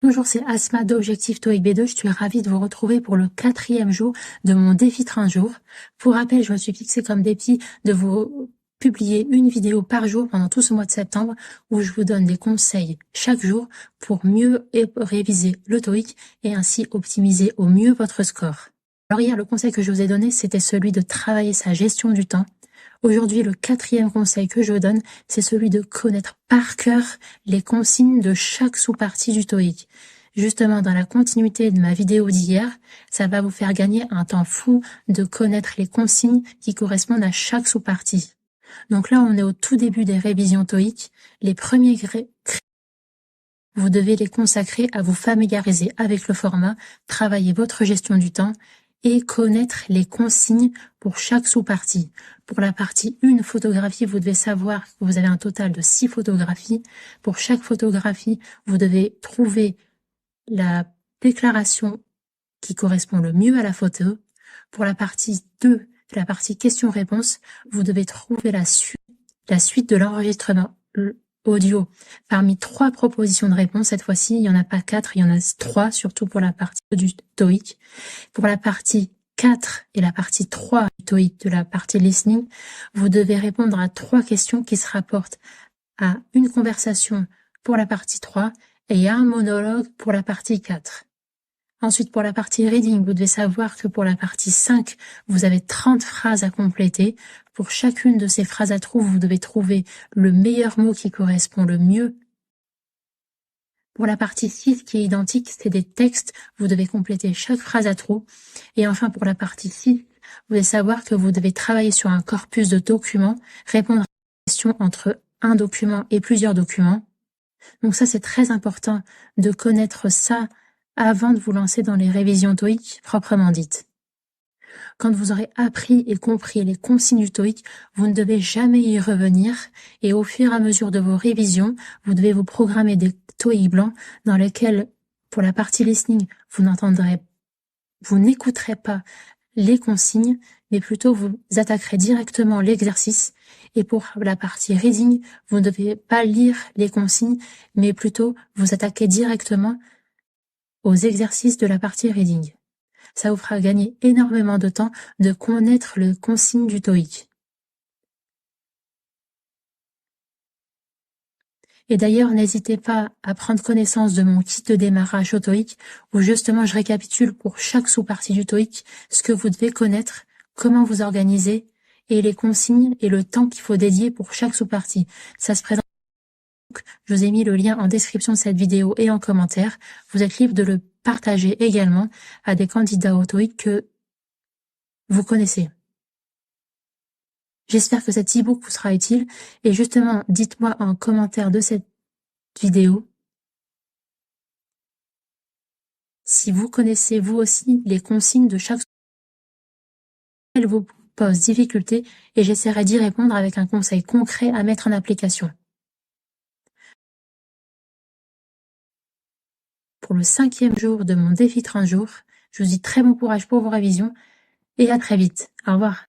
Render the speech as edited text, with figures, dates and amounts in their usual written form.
Bonjour, c'est Asma d'Objectif TOEIC B2. Je suis ravie de vous retrouver pour le 4e jour de mon défi 30 jours. Pour rappel, je me suis fixé comme défi de vous publier une vidéo par jour pendant tout ce mois de septembre où je vous donne des conseils chaque jour pour mieux réviser le TOEIC et ainsi optimiser au mieux votre score. Alors hier, le conseil que je vous ai donné, c'était celui de travailler sa gestion du temps. Aujourd'hui, le 4e conseil que je vous donne, c'est celui de connaître par cœur les consignes de chaque sous-partie du TOEIC. Justement, dans la continuité de ma vidéo d'hier, ça va vous faire gagner un temps fou de connaître les consignes qui correspondent à chaque sous-partie. Donc là, on est au tout début des révisions TOEIC. Les premiers vous devez les consacrer à vous familiariser avec le format, travailler votre gestion du temps et connaître les consignes pour chaque sous-partie. Pour la partie 1 photographie, vous devez savoir que vous avez un total de 6 photographies. Pour chaque photographie, vous devez trouver la déclaration qui correspond le mieux à la photo. Pour la partie 2, la partie questions-réponses, vous devez trouver la suite de l'enregistrement audio parmi 3 propositions de réponse. Cette fois-ci, il n'y en a pas 4, il y en a 3, surtout pour la partie du TOEIC. Pour la partie 4 et la partie 3 du TOEIC de la partie listening, vous devez répondre à 3 questions qui se rapportent à une conversation pour la partie 3 et à un monologue pour la partie 4. Ensuite, pour la partie reading, vous devez savoir que pour la partie 5, vous avez 30 phrases à compléter. Pour chacune de ces phrases à trous, vous devez trouver le meilleur mot qui correspond le mieux. Pour la partie 6, qui est identique, c'est des textes. Vous devez compléter chaque phrase à trous. Et enfin, pour la partie 6, vous devez savoir que vous devez travailler sur un corpus de documents, répondre à des questions entre un document et plusieurs documents. Donc ça, c'est très important de connaître ça avant de vous lancer dans les révisions TOEIC proprement dites. Quand vous aurez appris et compris les consignes du TOEIC, vous ne devez jamais y revenir et au fur et à mesure de vos révisions, vous devez vous programmer des TOEIC blancs dans lesquels, pour la partie listening, vous n'écouterez pas les consignes, mais plutôt vous attaquerez directement l'exercice. Et pour la partie reading, vous ne devez pas lire les consignes, mais plutôt vous attaquer directement aux exercices de la partie reading. Ça vous fera gagner énormément de temps de connaître les consignes du TOEIC. Et d'ailleurs, n'hésitez pas à prendre connaissance de mon kit de démarrage au TOEIC, où justement je récapitule pour chaque sous-partie du TOEIC ce que vous devez connaître, comment vous organiser, et les consignes et le temps qu'il faut dédier pour chaque sous-partie. Ça se présente. Je vous ai mis le lien en description de cette vidéo et en commentaire. Vous êtes libre de le partager également à des candidats au TOEIC que vous connaissez. J'espère que cet e-book vous sera utile et justement, dites-moi en commentaire de cette vidéo si vous connaissez vous aussi les consignes de chaque sous-partie. Elle vous pose difficulté et j'essaierai d'y répondre avec un conseil concret à mettre en application. Pour le 5e jour de mon défi 30 jours, je vous dis très bon courage pour vos révisions et à très vite. Au revoir.